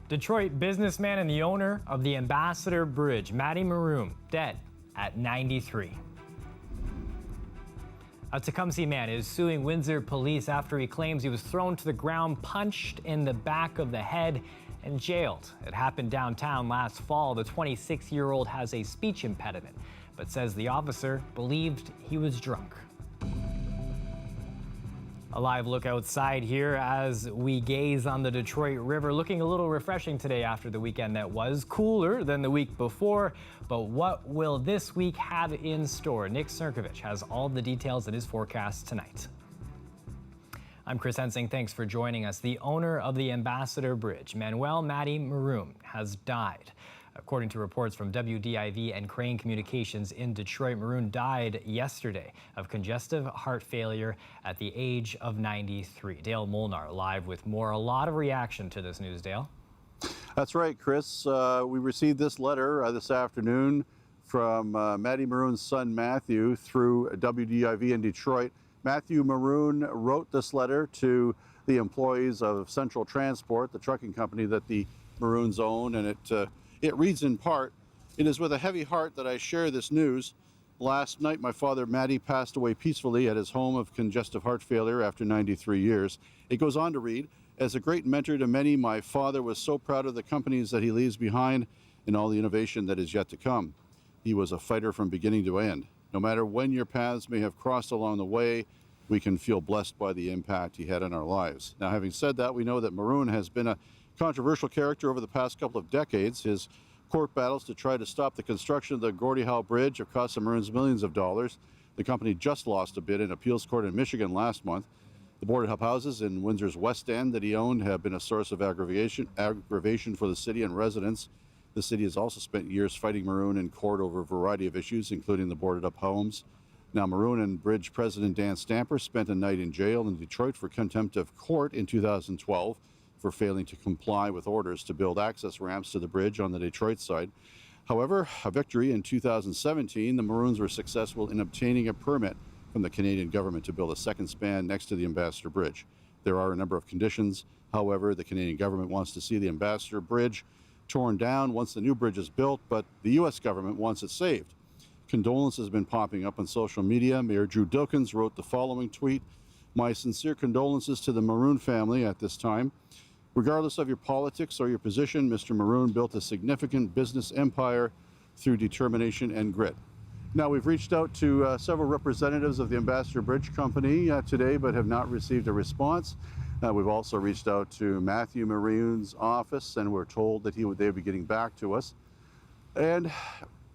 Detroit businessman and the owner of the Ambassador Bridge, Matty Moroun, dead at 93. A Tecumseh man is suing Windsor police after he claims he was thrown to the ground, punched in the back of the head, and jailed. It happened downtown last fall. The 26-year-old has a speech impediment, but says the officer believed he was drunk. A live look outside here as we gaze on the Detroit River, looking a little refreshing today after the weekend that was cooler than the week before. But what will this week have in store? Nick Cerkovich has all the details in his forecast tonight. I'm Chris Hensing. Thanks for joining us. The owner of the Ambassador Bridge, Matty Moroun, has died. According to reports from WDIV and Crane Communications in Detroit, Moroun died yesterday of congestive heart failure at the age of 93. Dale Molnar live with more. A lot of reaction to this news, Dale. That's right, Chris. We received this letter this afternoon from Matty Moroun's son, Matthew, through WDIV in Detroit. Matthew Moroun wrote this letter to the employees of Central Transport, the trucking company that the Morouns own, and it reads in part, "It is with a heavy heart that I share this news. Last night, my father, Matty, passed away peacefully at his home of congestive heart failure after 93 years. It goes on to read, as a great mentor to many, my father was so proud of the companies that he leaves behind and all the innovation that is yet to come. He was a fighter from beginning to end. No matter when your paths may have crossed along the way, we can feel blessed by the impact he had on our lives." Now, having said that, we know that Moroun has been a controversial character over the past couple of decades. His court battles to try to stop the construction of the Gordie Howe Bridge have cost the Morouns millions of dollars. The company just lost a bid in appeals court in Michigan last month. The boarded up houses in Windsor's West End that he owned have been a source of aggravation for the city and residents. The city has also spent years fighting Moroun in court over a variety of issues, including the boarded up homes. Now, Moroun and Bridge President Dan Stamper spent a night in jail in Detroit for contempt of court in 2012 for failing to comply with orders to build access ramps to the bridge on the Detroit side. However, a victory in 2017, the Morouns were successful in obtaining a permit from the Canadian government to build a second span next to the Ambassador Bridge. There are a number of conditions. However, the Canadian government wants to see the Ambassador Bridge torn down once the new bridge is built, but the U.S. government wants it saved. Condolences have been popping up on social media. Mayor Drew Dilkins wrote the following tweet: "My sincere condolences to the Moroun family at this time. Regardless of your politics or your position, Mr. Moroun built a significant business empire through determination and grit." Now, we've reached out to several representatives of the Ambassador Bridge Company today, but have not received a response. We've also reached out to Matthew Moroun's office, and we're told that they would be getting back to us. And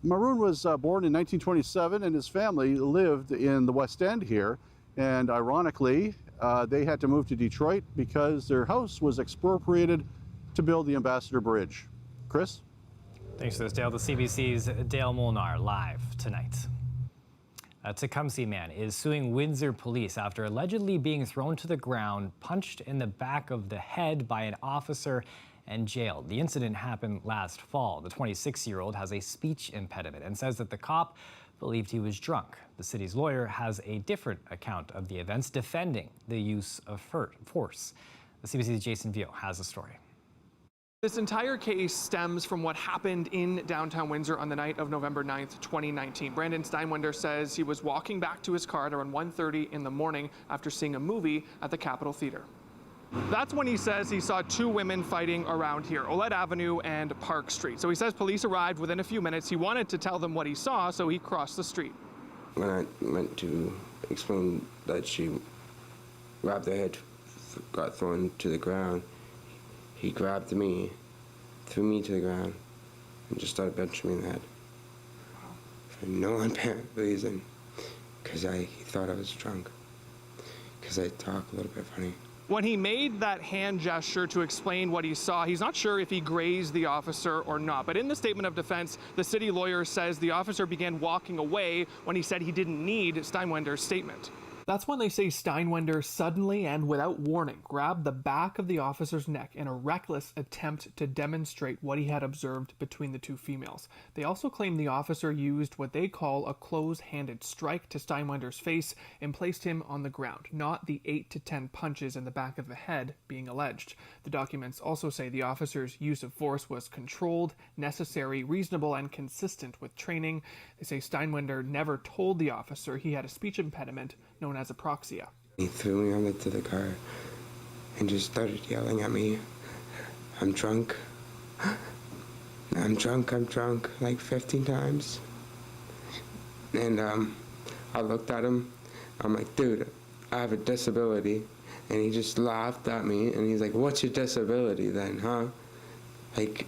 Moroun was born in 1927, and his family lived in the West End here. And ironically, they had to move to Detroit because their house was expropriated to build the Ambassador Bridge. Chris? Thanks for this, Dale. The CBC's Dale Molnar live tonight. A Tecumseh man is suing Windsor police after allegedly being thrown to the ground, punched in the back of the head by an officer, and jailed. The incident happened last fall. The 26-year-old has a speech impediment and says that the cop believed he was drunk. The city's lawyer has a different account of the events, defending the use of force. The CBC's Jason Vio has the story. This entire case stems from what happened in downtown Windsor on the night of November 9th, 2019. Brandon Steinwender says he was walking back to his car at around 1:30 in the morning after seeing a movie at the Capitol Theater. That's when he says he saw two women fighting around here, Olette Avenue and Park Street. So he says police arrived within a few minutes. He wanted to tell them what he saw, so he crossed the street. When I went to explain that she grabbed her head, got thrown to the ground, he grabbed me, threw me to the ground, and just started punching me in the head. For no apparent reason, because he thought I was drunk, because I talk a little bit funny. When he made that hand gesture to explain what he saw, he's not sure if he grazed the officer or not. But in the statement of defense, the city lawyer says the officer began walking away when he said he didn't need Steinwender's statement. That's when they say Steinwender suddenly and without warning grabbed the back of the officer's neck in a reckless attempt to demonstrate what he had observed between the two females. They also claim the officer used what they call a close-handed strike to Steinwender's face and placed him on the ground, not the 8 to 10 punches in the back of the head being alleged. The documents also say the officer's use of force was controlled, necessary, reasonable, and consistent with training. They say Steinwender never told the officer he had a speech impediment known as apraxia. He threw me onto the car and just started yelling at me, "I'm drunk, I'm drunk, I'm drunk," like 15 times. And I looked at him, I'm like, "Dude, I have a disability." And he just laughed at me and he's like, "What's your disability then, huh? Like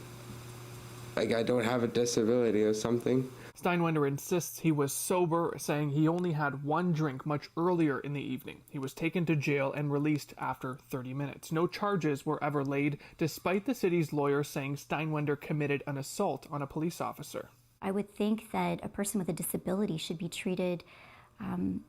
I don't have a disability or something." Steinwender insists he was sober, saying he only had one drink much earlier in the evening. He was taken to jail and released after 30 minutes. No charges were ever laid, despite the city's lawyer saying Steinwender committed an assault on a police officer. I would think that a person with a disability should be treated,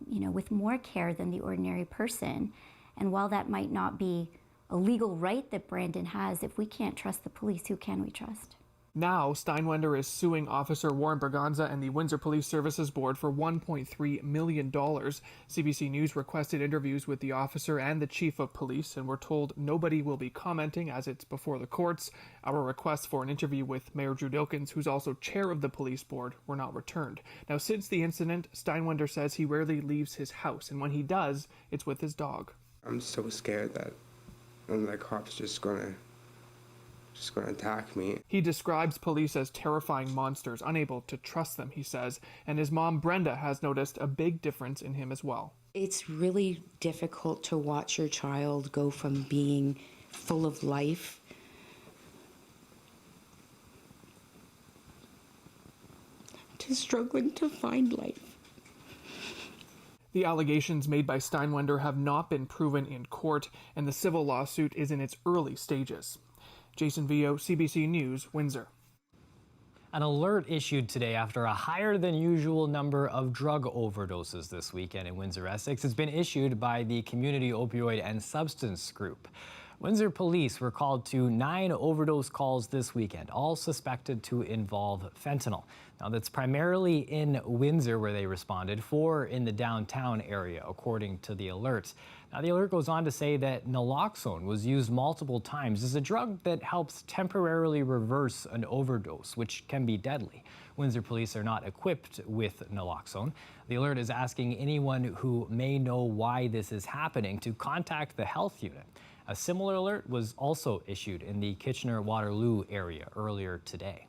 with more care than the ordinary person. And while that might not be a legal right that Brandon has, if we can't trust the police, who can we trust? Now, Steinwender is suing Officer Warren Braganza and the Windsor Police Services Board for $1.3 million. CBC News requested interviews with the officer and the chief of police, and we're told nobody will be commenting as it's before the courts. Our requests for an interview with Mayor Drew Dilkins, who's also chair of the police board, were not returned. Now, since the incident, Steinwender says he rarely leaves his house, and when he does, it's with his dog. I'm so scared that the cops just gonna attack me. He describes police as terrifying monsters, unable to trust them, he says, and his mom Brenda has noticed a big difference in him as well. It's really difficult to watch your child go from being full of life to struggling to find life. The allegations made by Steinwender have not been proven in court, and the civil lawsuit is in its early stages. Jason Vio, CBC News, Windsor. An alert issued today after a higher than usual number of drug overdoses this weekend in Windsor, Essex. It's been issued by the Community Opioid and Substance Group. Windsor police were called to 9 overdose calls this weekend, all suspected to involve fentanyl. Now, that's primarily in Windsor where they responded, 4 in the downtown area, according to the alert. Now, the alert goes on to say that naloxone was used multiple times as a drug that helps temporarily reverse an overdose, which can be deadly. Windsor police are not equipped with naloxone. The alert is asking anyone who may know why this is happening to contact the health unit. A similar alert was also issued in the Kitchener-Waterloo area earlier today.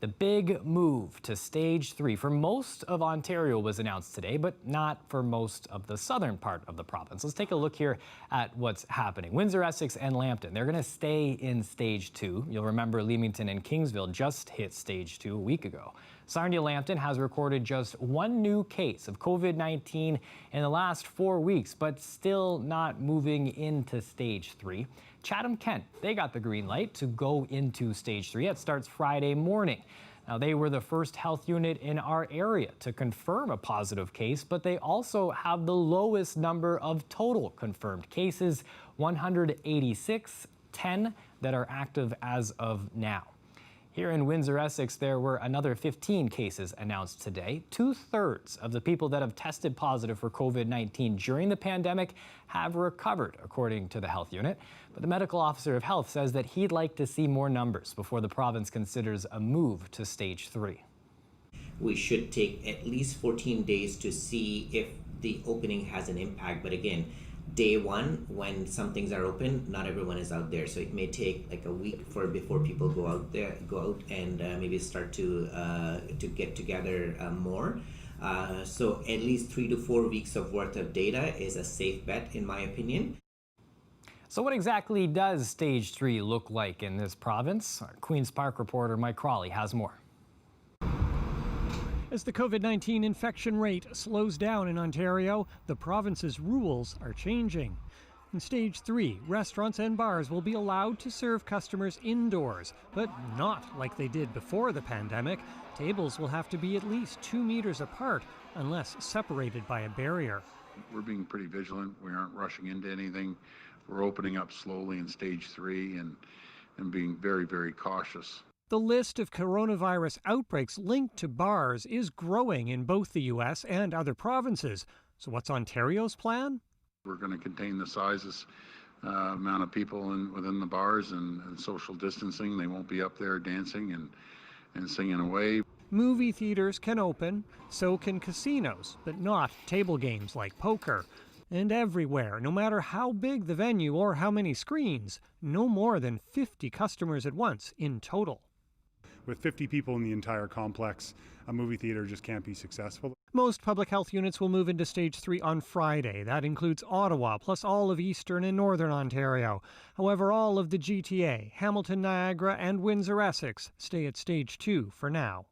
The big move to Stage 3 for most of Ontario was announced today, but not for most of the southern part of the province. Let's take a look here at what's happening. Windsor, Essex, and Lambton, they're going to stay in Stage 2. You'll remember Leamington and Kingsville just hit Stage 2 a week ago. Sarnia-Lambton has recorded just 1 new case of COVID-19 in the last 4 weeks, but still not moving into Stage 3. Chatham-Kent, they got the green light to go into Stage 3. It starts Friday morning. Now, they were the first health unit in our area to confirm a positive case, but they also have the lowest number of total confirmed cases, 186, 10 that are active as of now. Here in Windsor, Essex, there were another 15 cases announced today. 2/3 of the people that have tested positive for COVID-19 during the pandemic have recovered, according to the health unit. But the medical officer of health says that he'd like to see more numbers before the province considers a move to Stage 3. We should take at least 14 days to see if the opening has an impact. But again, day one, when some things are open, not everyone is out there, so it may take like a week before people go out and maybe start to get together more. So at least 3 to 4 weeks of worth of data is a safe bet, in my opinion. So what exactly does Stage 3 look like in this province? Our Queen's Park reporter Mike Crawley has more. As the COVID-19 infection rate slows down in Ontario, the province's rules are changing. In Stage 3, restaurants and bars will be allowed to serve customers indoors, but not like they did before the pandemic. Tables will have to be at least 2 meters apart unless separated by a barrier. we're being pretty vigilant. We aren't rushing into anything. We're opening up slowly in stage 3 and being very, very cautious. The list of coronavirus outbreaks linked to bars is growing in both the U.S. and other provinces. So what's Ontario's plan? We're going to contain the sizes, amount of people within the bars and social distancing. They won't be up there dancing and singing away. Movie theaters can open, so can casinos, but not table games like poker. And everywhere, no matter how big the venue or how many screens, no more than 50 customers at once in total. With 50 people in the entire complex, a movie theater just can't be successful. Most public health units will move into stage 3 on Friday. That includes Ottawa, plus all of eastern and northern Ontario. However, all of the GTA, Hamilton, Niagara, and Windsor, Essex stay at stage 2 for now.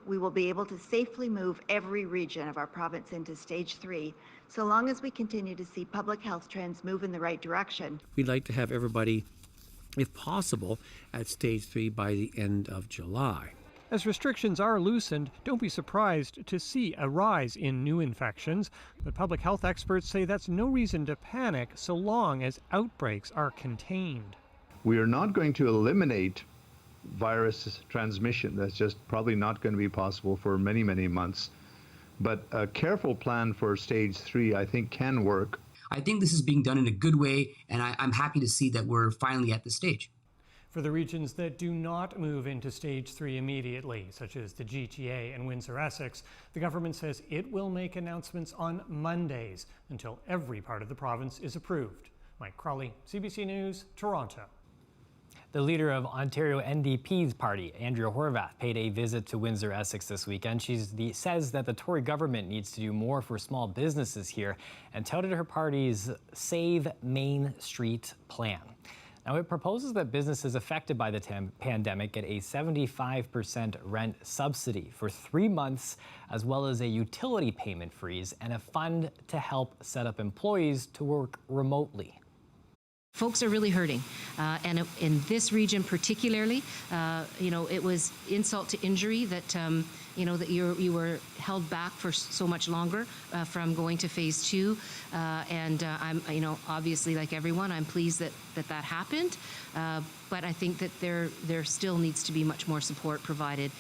We will be able to safely move every region of our province into stage 3, so long as we continue to see public health trends move in the right direction. We'd like to have everybody, if possible, at stage 3 by the end of July. As restrictions are loosened, don't be surprised to see a rise in new infections. But public health experts say that's no reason to panic so long as outbreaks are contained. We are not going to eliminate virus transmission. That's just probably not going to be possible for many, many months. But a careful plan for stage 3, I think, can work. I think this is being done in a good way, and I'm happy to see that we're finally at this stage. For the regions that do not move into stage 3 immediately, such as the GTA and Windsor, Essex, the government says it will make announcements on Mondays until every part of the province is approved. Mike Crawley, CBC News, Toronto. The leader of Ontario NDP's party, Andrea Horwath, paid a visit to Windsor, Essex this weekend. She says that the Tory government needs to do more for small businesses here and touted her party's Save Main Street plan. Now, it proposes that businesses affected by the pandemic get a 75% rent subsidy for 3 months, as well as a utility payment freeze and a fund to help set up employees to work remotely. Folks are really hurting, and in this region particularly, it was insult to injury that that you were held back for so much longer from going to phase 2, and I'm obviously, like everyone, I'm pleased that happened, but I think that there still needs to be much more support provided.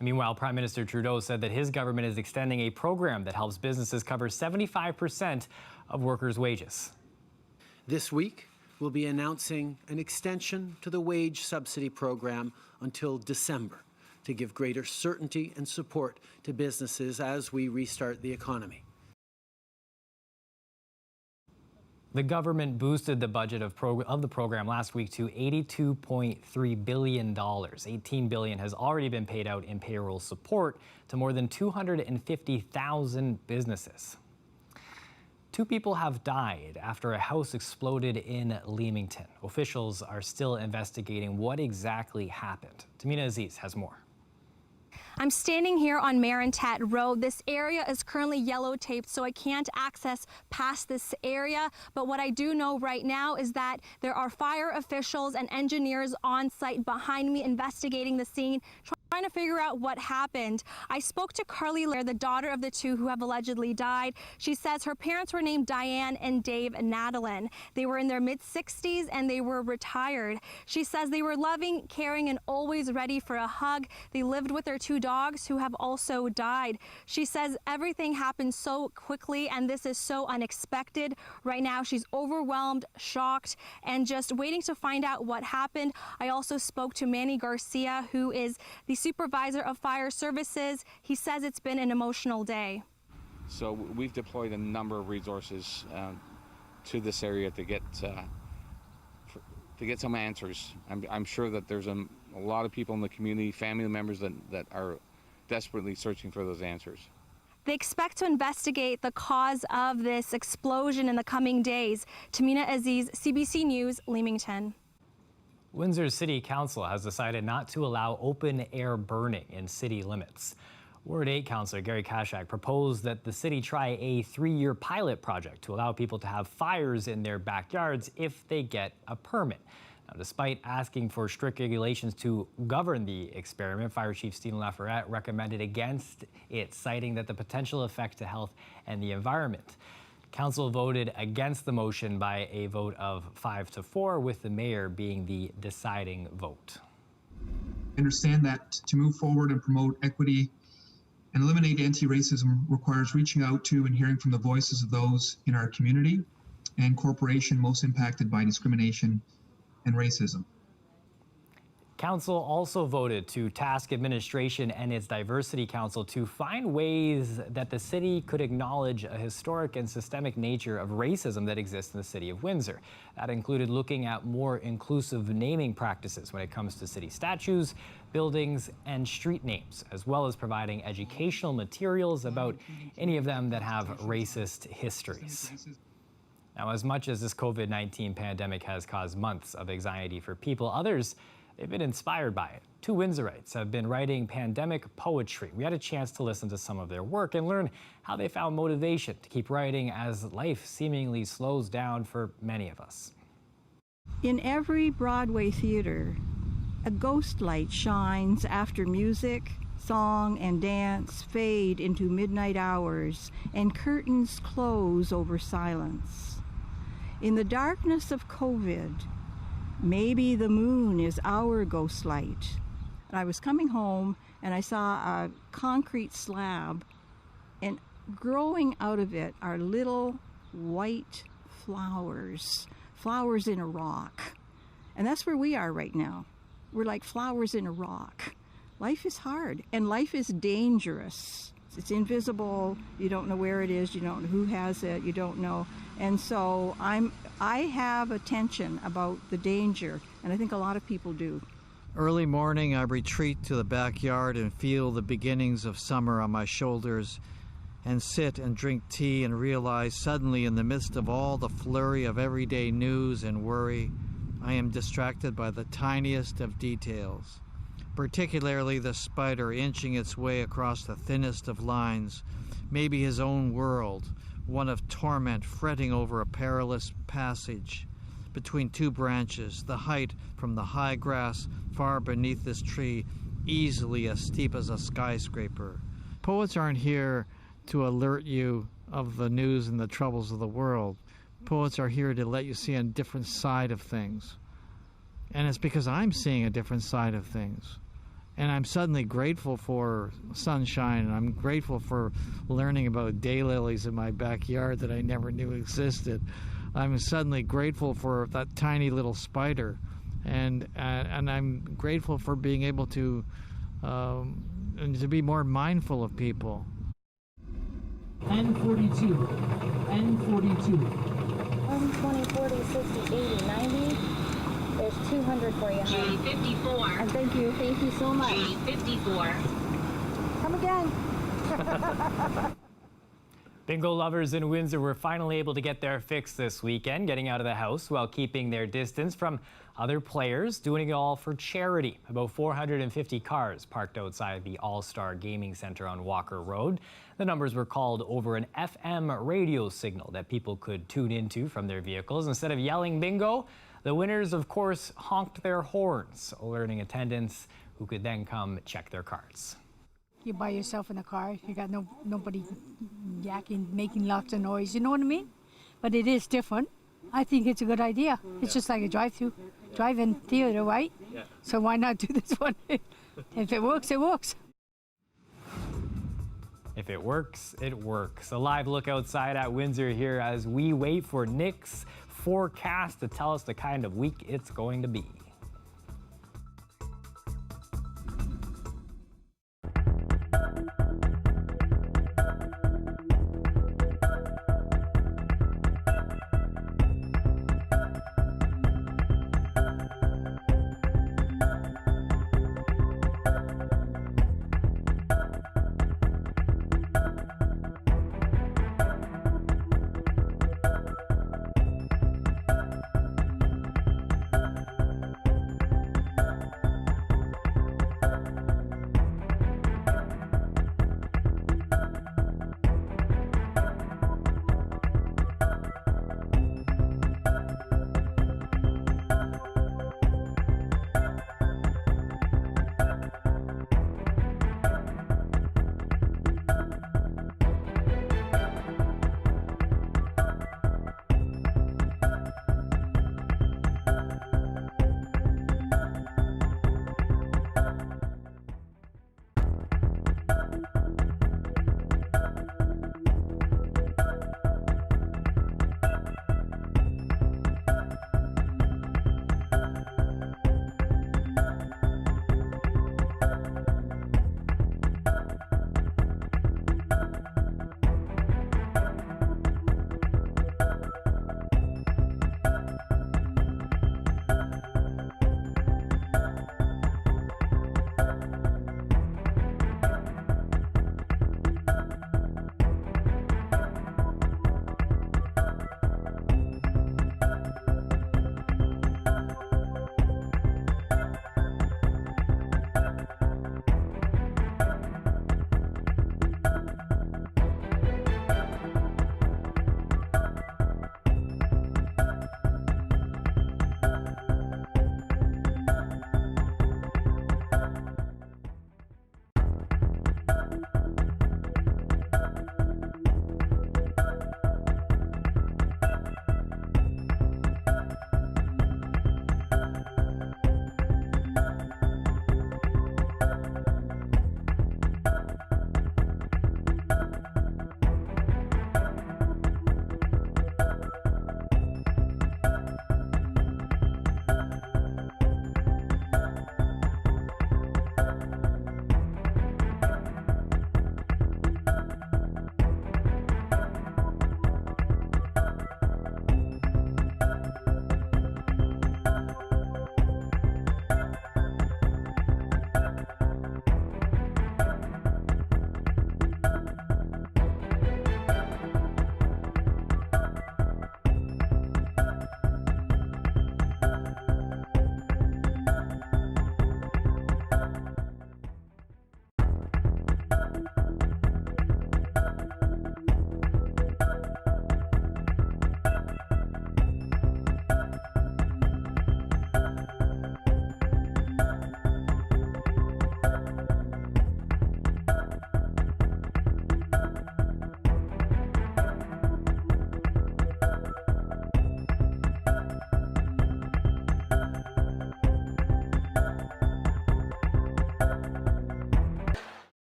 Meanwhile, Prime Minister Trudeau said that his government is extending a program that helps businesses cover 75% of workers' wages. This week, we'll be announcing an extension to the wage subsidy program until December to give greater certainty and support to businesses as we restart the economy. The government boosted the budget of the program last week to $82.3 billion. $18 billion has already been paid out in payroll support to more than 250,000 businesses. 2 people have died after a house exploded in Leamington. Officials are still investigating what exactly happened. Tamina Aziz has more. I'm standing here on Marintat Road. This area is currently yellow taped, so I can't access past this area. But what I do know right now is that there are fire officials and engineers on site behind me investigating the scene, trying to figure out what happened. I spoke to Carly Lair, the daughter of the 2 who have allegedly died. She says her parents were named Diane and Dave Nadalin. They were in their mid-60s and they were retired. She says they were loving, caring, and always ready for a hug. They lived with their 2 dogs who have also died. She says everything happened so quickly and this is so unexpected. Right now she's overwhelmed, shocked, and just waiting to find out what happened. I also spoke to Manny Garcia, who is the supervisor of fire services. He says it's been an emotional day. So we've deployed a number of resources to this area to get some answers. I'm sure that there's a lot of people in the community, family members that are desperately searching for those answers. They expect to investigate the cause of this explosion in the coming days. Tamina Aziz, CBC News, Leamington. Windsor City Council has decided not to allow open-air burning in city limits. Ward 8 Councillor Gary Kashak proposed that the city try a 3-year pilot project to allow people to have fires in their backyards if they get a permit. Now, despite asking for strict regulations to govern the experiment, Fire Chief Stephen Lafayette recommended against it, citing that the potential effect to health and the environment. Council voted against the motion by a vote of 5-4, with the mayor being the deciding vote. I understand that to move forward and promote equity and eliminate anti-racism requires reaching out to and hearing from the voices of those in our community and corporation most impacted by discrimination and racism. Council also voted to task administration and its diversity council to find ways that the city could acknowledge a historic and systemic nature of racism that exists in the city of Windsor. That included looking at more inclusive naming practices when it comes to city statues, buildings, and street names, as well as providing educational materials about any of them that have racist histories. Now, as much as this COVID-19 pandemic has caused months of anxiety for people, others, they've been inspired by it. Two Windsorites have been writing pandemic poetry. We had a chance to listen to some of their work and learn how they found motivation to keep writing as life seemingly slows down for many of us. In every Broadway theater, a ghost light shines after music, song, and dance fade into midnight hours and curtains close over silence. In the darkness of COVID, maybe the moon is our ghost light. And I was coming home and I saw a concrete slab, and growing out of it are little white flowers in a rock. And that's where we are right now. We're like flowers in a rock. Life is hard and life is dangerous. It's invisible. You don't know where it is. You don't know who has it. You don't know. And so I have a tension about the danger, and I think a lot of people do. Early morning, I retreat to the backyard and feel the beginnings of summer on my shoulders, and sit and drink tea and realize suddenly, in the midst of all the flurry of everyday news and worry, I am distracted by the tiniest of details, particularly the spider inching its way across the thinnest of lines, maybe his own world, one of torment fretting over a perilous passage between two branches, the height from the high grass far beneath this tree easily as steep as a skyscraper. Poets aren't here to alert you of the news and the troubles of the world. Poets are here to let you see a different side of things. And it's because I'm seeing a different side of things. And I'm suddenly grateful for sunshine, and I'm grateful for learning about daylilies in my backyard that I never knew existed. I'm suddenly grateful for that tiny little spider, and I'm grateful for being able to be more mindful of people. N42, N42. 120, 40, 60, 80, 90. There's 200 for you, honey. G54. And thank you so much. G54. Come again. Bingo lovers in Windsor were finally able to get their fix this weekend, getting out of the house while keeping their distance from other players, doing it all for charity. About 450 cars parked outside the All-Star Gaming Center on Walker Road. The numbers were called over an FM radio signal that people could tune into from their vehicles. Instead of yelling bingo, the winners, of course, honked their horns, alerting attendants who could then come check their cards. You're by yourself in a car. You got nobody yakking, making lots of noise. You know what I mean? But it is different. I think it's a good idea. It's just like a drive-in theater, right? Yeah. So why not do this one? If it works, it works. If it works, it works. A live look outside at Windsor here as we wait for Nick's forecast to tell us the kind of week it's going to be.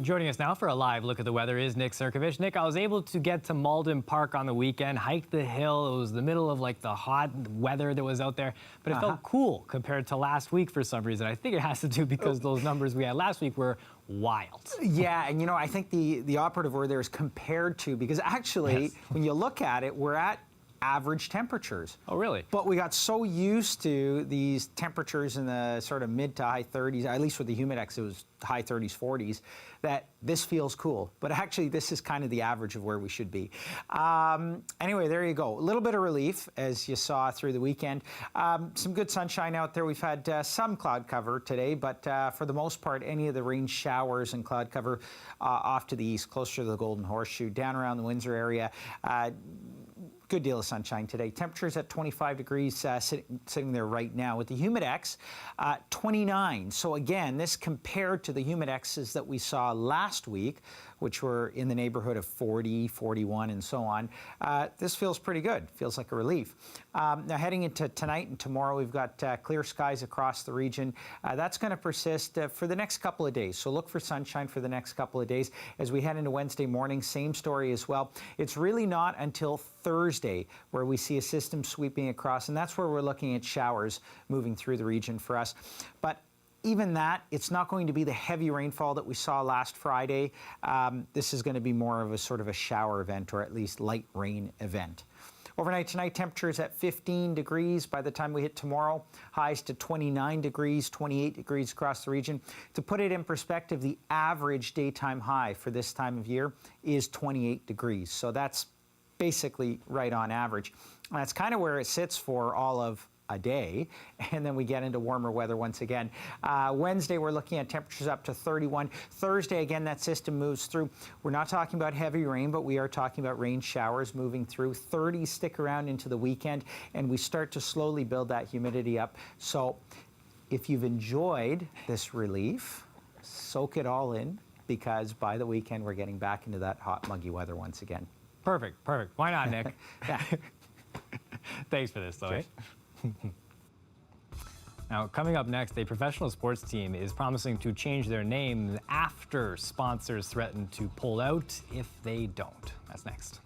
Joining us now for a live look at the weather is Nick Sirkovich. Nick, I was able to get to Malden Park on the weekend, hike the hill. It was the middle of like the hot weather that was out there, but it felt cool compared to last week for some reason. I think it has to do because those numbers we had last week were wild. Yeah, and I think the operative word there is compared to, because actually, when you look at it, we're at average temperatures. Oh, really? But we got so used to these temperatures in the sort of mid to high 30s, at least with the Humidex, it was high 30s, 40s, that this feels cool. But actually, this is kind of the average of where we should be. Anyway, there you go. A little bit of relief, as you saw through the weekend. Some good sunshine out there. We've had some cloud cover today, but for the most part, any of the rain showers and cloud cover off to the east, closer to the Golden Horseshoe, down around the Windsor area. Good deal of sunshine today. Temperatures at 25 degrees sitting there right now. With the Humidex, 29. So again, this compared to the Humidexes that we saw last week, which were in the neighborhood of 40, 41, and so on. This feels pretty good. Feels like a relief. Now heading into tonight and tomorrow, we've got clear skies across the region. That's going to persist for the next couple of days. So look for sunshine for the next couple of days. As we head into Wednesday morning, same story as well. It's really not until Thursday where we see a system sweeping across, and that's where we're looking at showers moving through the region for us. But even that, it's not going to be the heavy rainfall that we saw last Friday. This is going to be more of a sort of a shower event, or at least light rain event. Overnight tonight, temperatures at 15 degrees. By the time we hit tomorrow, highs to 29 degrees, 28 degrees across the region. To put it in perspective, the average daytime high for this time of year is 28 degrees. So that's basically right on average. And that's kind of where it sits for all of a day, and then we get into warmer weather once again. Wednesday, we're looking at temperatures up to 31. Thursday, again, that system moves through. We're not talking about heavy rain, but we are talking about rain showers moving through. 30s stick around into the weekend, and we start to slowly build that humidity up. So if you've enjoyed this relief, soak it all in, because by the weekend, we're getting back into that hot, muggy weather once again. Perfect. Why not, Nick? Thanks for this, though. Okay. Now, coming up next, a professional sports team is promising to change their name after sponsors threaten to pull out if they don't. That's next.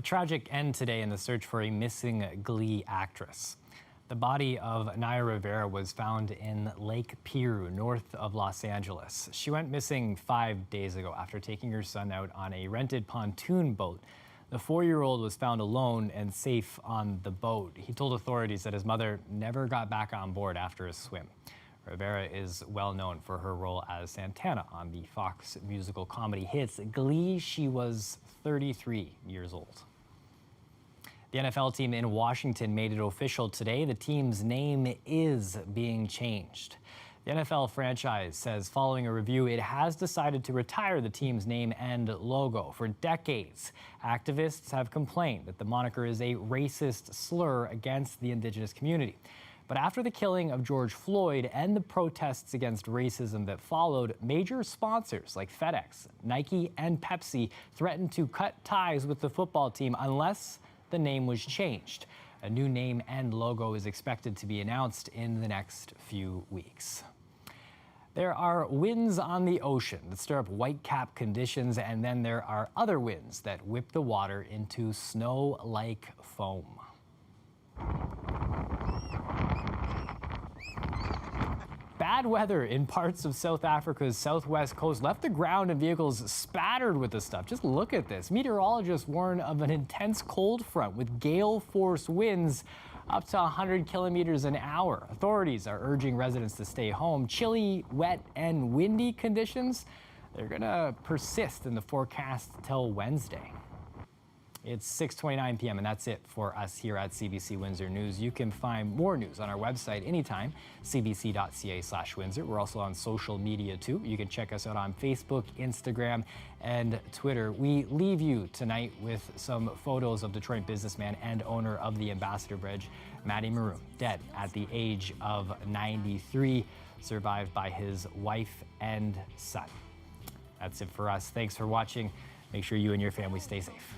tragic end today in the search for a missing Glee actress. The body of Naya Rivera was found in Lake Piru, north of Los Angeles. She went missing 5 days ago after taking her son out on a rented pontoon boat. The 4-year-old was found alone and safe on the boat. He told authorities that his mother never got back on board after a swim. Rivera is well known for her role as Santana on the Fox musical comedy hits Glee. She was 33 years old. The NFL team in Washington made it official today. The team's name is being changed. The NFL franchise says following a review, it has decided to retire the team's name and logo. For decades, activists have complained that the moniker is a racist slur against the Indigenous community. But after the killing of George Floyd and the protests against racism that followed, major sponsors like FedEx, Nike, and Pepsi threatened to cut ties with the football team unless the name was changed. A new name and logo is expected to be announced in the next few weeks. There are winds on the ocean that stir up whitecap conditions, and then there are other winds that whip the water into snow-like foam. Bad weather in parts of South Africa's southwest coast left the ground and vehicles spattered with the stuff. Just look at this. Meteorologists warn of an intense cold front with gale-force winds up to 100 kilometers an hour. Authorities are urging residents to stay home. Chilly, wet, and windy conditions, they're gonna persist in the forecast till Wednesday. It's 6:29 p.m. and that's it for us here at CBC Windsor News. You can find more news on our website anytime, cbc.ca/Windsor. We're also on social media too. You can check us out on Facebook, Instagram, and Twitter. We leave you tonight with some photos of Detroit businessman and owner of the Ambassador Bridge, Matty Moroun, dead at the age of 93, survived by his wife and son. That's it for us. Thanks for watching. Make sure you and your family stay safe.